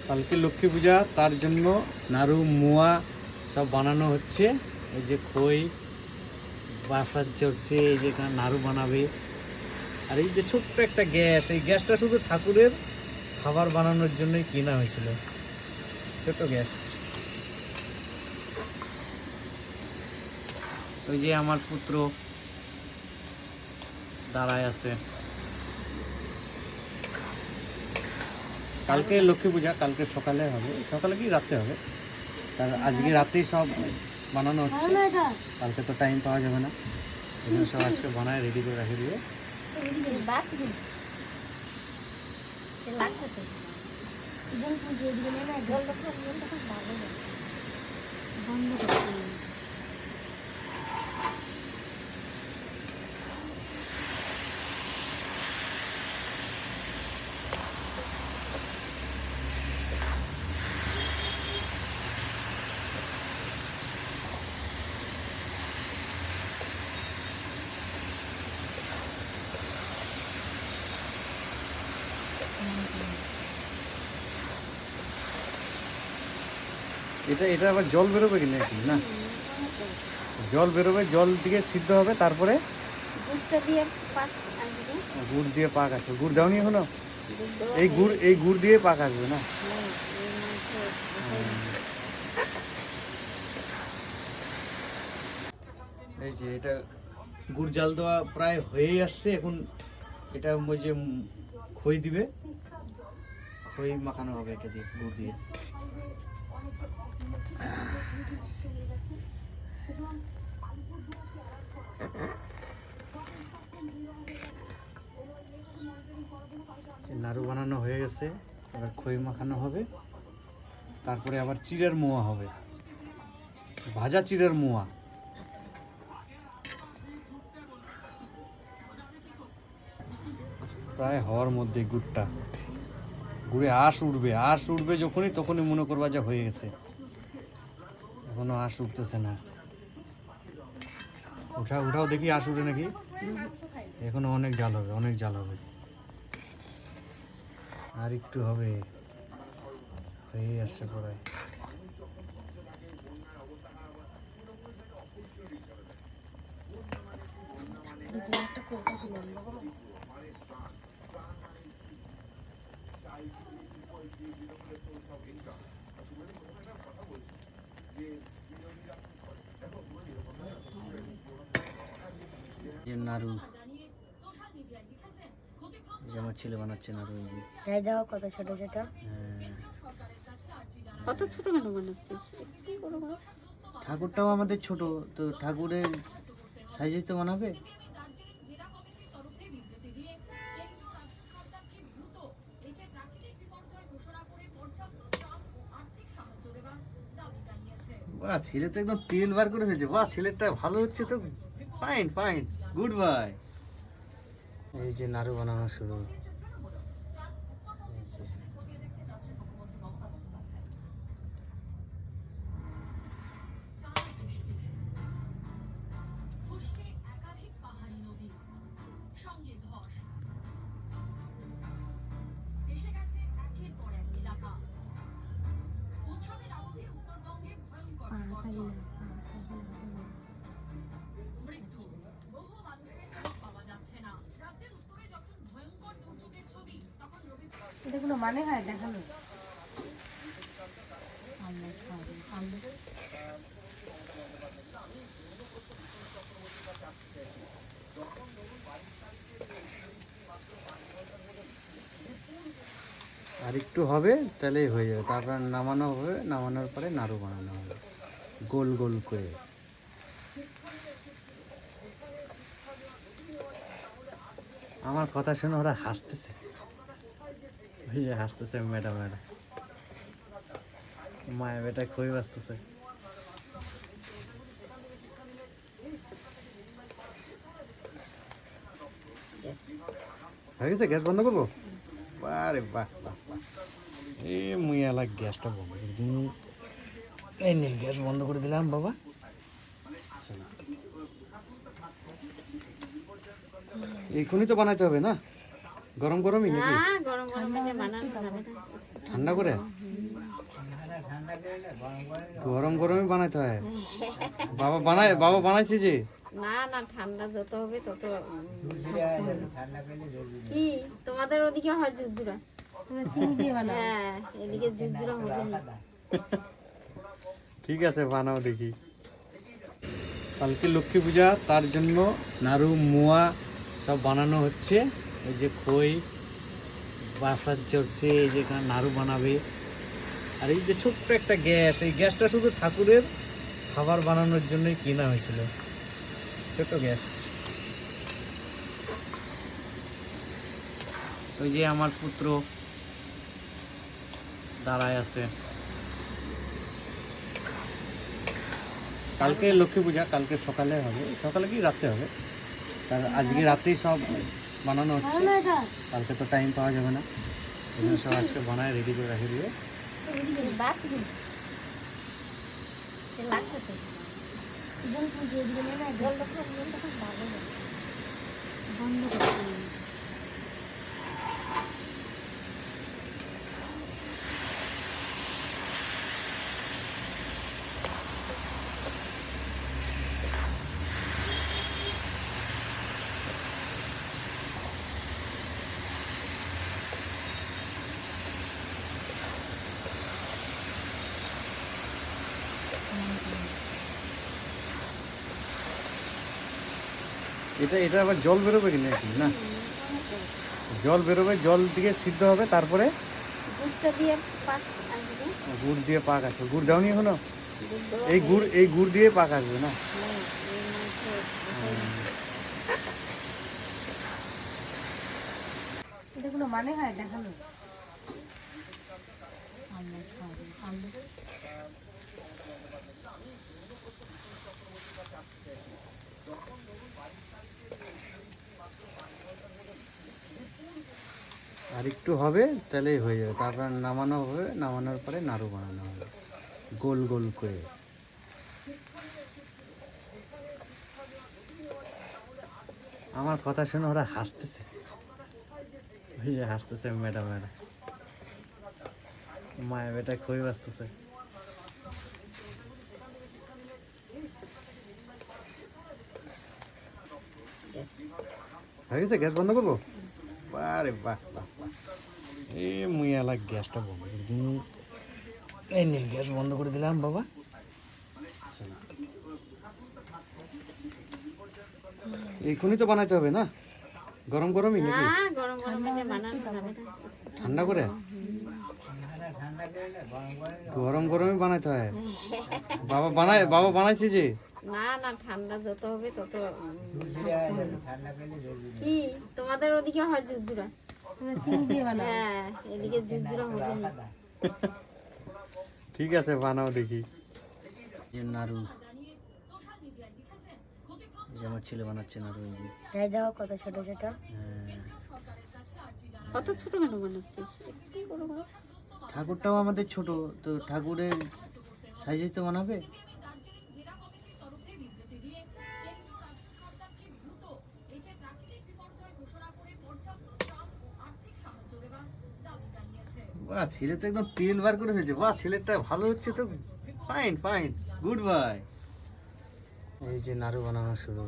কালকে লক্ষ্মী পূজা, তার জন্য নাড়ু মোয়া সব বানানো হচ্ছে। এই যে খই বাসার চড়ছে, এই যে এখানে নাড়ু বানাবে। আর এই যে ছোট্ট একটা গ্যাস, এই গ্যাসটা শুধু ঠাকুরের খাবার বানানোর জন্যই কেনা হয়েছিল, ছোট গ্যাস। ওই যে আমার পুত্র দাঁড়ায় আছে। কালকে লক্ষ্মী পূজা, কালকে সকালে হবে, সকালে কি রাতে হবে, তার আজকে রাতেই সব বানানো হচ্ছে। কালকে তো টাইম পাওয়া যাবে না, এগুলো সব আজকে বানায় রেডি করে রেখে দিবে। এটা এটা আবার জল বেরোবে কি নাকি? না, জল বেরোবে, জল দিয়ে সিদ্ধ হবে, তারপরে গুড় দিয়ে পাক আসবে। গুড় দাওনি এখনো? এই গুড় দিয়ে পাক আসবে না? এই যে এটা গুড় জাল দেওয়া প্রায় হয়েই আসছে। এখন এটা ওই যে খই দিবে, খই মাখানো হবে এটা দিয়ে, গুড় দিয়ে। নাড়ু বানানো হয়ে গেছে, এবার খই মাখানো হবে, তারপরে আবার চিড়ের মোয়া হবে, ভাজা চিড়ের মোয়া। প্রায় হওয়ার মধ্যে গুড়টা, গুড়ে আঁশ উঠবে, আঁশ উঠবে যখনই, তখনই মনে করবা যে হয়ে গেছে। এখনো আঁশ উঠতেছে না। উঠাও দেখি আঁশ উঠে নাকি। এখনো অনেক জাল হবে, অনেক জাল হবে, আর একটু হবে, হয়ে আসছে প্রায়। যে নাড়ু, যে আমার ছেলে বানাচ্ছে নাড়ু। যাও কত ছোট ছোট, কত ছোট কেন বানাচ্ছিস? ঠাকুরটাও আমাদের ছোট, তো ঠাকুরের সাইজে তো বানাবে। বাহ, ছেলে তো একদম তেল বার করে ফেলছে। বাহ, ছেলেটা ভালো হচ্ছে তো। Fine fine, good bye. এই যে নাড়ু বানানো শুরু। এটা কোনো মানে হয় দেখানো? আর একটু হবে, তাহলেই হয়ে যাবে। তারপর নামানো হবে, নামানোর পরে নাড়ু বানানো হবে গোল গোল করে। আমার কথা শুনে ওরা হাসতেছে, ওই যে হাসতেছে ম্যাডাম, মায়া বেটা খুবই বাঁচতেছে। হয়ে গেছে, গ্যাস বন্ধ করবো। আরে বাহ বাহ বাহ, এই মুইয়ালা গ্যাসটা বন্ধ করে দিন। এই নে, গ্যাস বন্ধ করে দিলাম বাবা। চলো, এইখনই তো বানাইতে হবে না? গরম গরমই নাকি? গরম গরম বানানো যাবে না, ঠান্ডা করে? গরম গরমই বানাইতে হয়। বাবা বানাইছে যে। না না, ঠান্ডা যত হবে তত কি তোমাদের ওদিকে হয় জুজুরা? চিনি দিয়ে বানাও। হ্যাঁ, এদিকে জুজুরা হবে না। ঠিক আছে, বানাও দেখি। কালকে লক্ষ্মী পূজা, তার জন্য নাড়ু মোয়া সব বানানো হচ্ছে। এই যে খই বাসার চড়ছে, এই যে এখানে নাড়ু বানাবে। আর এই যে ছোট্ট একটা গ্যাস, এই গ্যাসটা শুধু ঠাকুরের খাবার বানানোর জন্যই কেনা হয়েছিল, ছোট গ্যাস। ওই যে আমার পুত্র দাঁড়ায় আছে। কালকে লক্ষ্মী পূজা, কালকে সকালে হবে, সকালে কি রাতে হবে, তার আজকে রাতেই সব বানানো হচ্ছে। কালকে তো টাইম পাওয়া যাবে না, এই জন্য সব আজকে বানায় রেডি করে রেখে দিবে। এটা আবার জল বেরোবে কি নাকি? না, জল বেরোবে, জল দিয়ে সিদ্ধ হবে, তারপরে গুড় দিয়ে পাক আসবে। গুড় দাওনি এখনো? এই গুড় দিয়ে পাক আসবে না? এটা কোনো মানে হয় দেখানো? আর একটু হবে, তাহলেই হয়ে যাবে। তারপর নামানো হবে, নামানোর পরে নাড়ু বানানো হবে গোল গোল করে। আমার কথা শুনে ওরা হাসতেছে, ওই যে হাসতেছে ম্যাডামেরা, মায়া বেটা খুবই বাঁচতেছে। হয়ে গেছে, গ্যাস বন্ধ করবো? আরে বাহ বাহ বাহ, এই মুইয়ালা গ্যাসটা বন্ধ করে দিন। এই নিয়ে গ্যাস বন্ধ করে দিলাম বাবা। চলো, এইখুনি তো বানাইতে হবে না? গরম গরমই নাকি? গরম গরম বানানো যাবে না, ঠান্ডা করে? গরম গরমই বানাইতে হয়। বাবা বানাইছে যে। না না, ঠান্ডা যত হবে তত কি তোমাদের ওদিকে হয় জুজুরা? চিনি দিয়ে বানাও। হ্যাঁ, এদিকে জুজুরা হবে না। ঠিক আছে, বানাও দেখি। যে নাড়ু, যে আমার ছেলে বানাচ্ছে নাড়ু। তাই যাও, কত ছোট ছোট। কত ছোট কেন বানাচ্ছিস? একটু বড় বড়। ঠাকুরটাও আমাদের ছোট, তো ঠাকুরের সাইজে তো বানাবে। বাহ, ছেলে তো একদম তেল বার করে ফেলছে। বাহ, ছেলেটা ভালো হচ্ছে তো। Fine fine, good bye. এই যে নাড়ু বানানো শুরু।